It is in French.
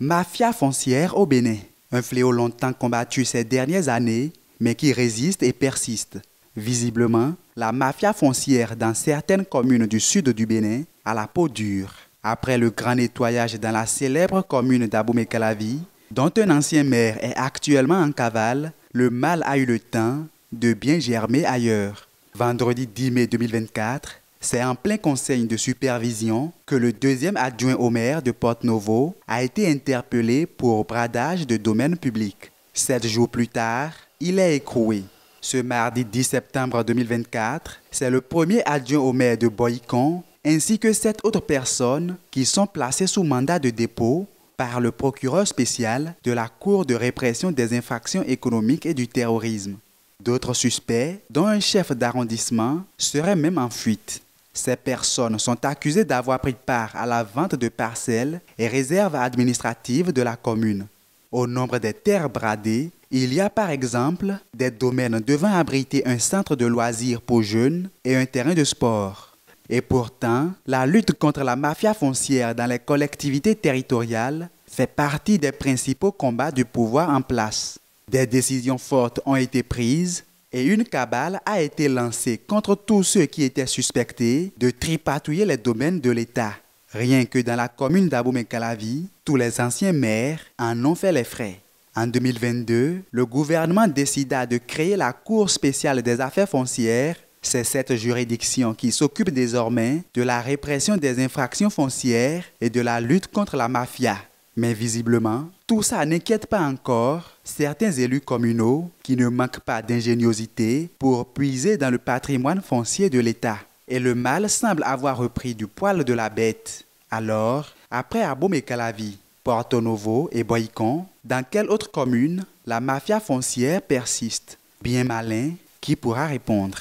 Mafia foncière au Bénin, un fléau longtemps combattu ces dernières années, mais qui résiste et persiste. Visiblement, la mafia foncière dans certaines communes du sud du Bénin a la peau dure. Après le grand nettoyage dans la célèbre commune d'Abomey-Calavi, dont un ancien maire est actuellement en cavale, le mal a eu le temps de bien germer ailleurs. Vendredi 10 mai 2024, c'est en plein conseil de supervision que le deuxième adjoint au maire de Porto-Novo a été interpellé pour bradage de domaine public. 7 jours plus tard, il est écroué. Ce mardi 10 septembre 2024, c'est le premier adjoint au maire de Boycon ainsi que 7 autres personnes qui sont placées sous mandat de dépôt par le procureur spécial de la Cour de répression des infractions économiques et du terrorisme. D'autres suspects, dont un chef d'arrondissement, seraient même en fuite. Ces personnes sont accusées d'avoir pris part à la vente de parcelles et réserves administratives de la commune. Au nombre des terres bradées, il y a par exemple des domaines devant abriter un centre de loisirs pour jeunes et un terrain de sport. Et pourtant, la lutte contre la mafia foncière dans les collectivités territoriales fait partie des principaux combats du pouvoir en place. Des décisions fortes ont été prises et une cabale a été lancée contre tous ceux qui étaient suspectés de tripatouiller les domaines de l'État. Rien que dans la commune d'Abomey-Calavi, tous les anciens maires en ont fait les frais. En 2022, le gouvernement décida de créer la Cour spéciale des affaires foncières. C'est cette juridiction qui s'occupe désormais de la répression des infractions foncières et de la lutte contre la mafia. Mais visiblement, tout ça n'inquiète pas encore certains élus communaux qui ne manquent pas d'ingéniosité pour puiser dans le patrimoine foncier de l'État. Et le mal semble avoir repris du poil de la bête. Alors, après Abomey-Calavi, Porto-Novo et Boycon, dans quelle autre commune la mafia foncière persiste? Bien malin, qui pourra répondre?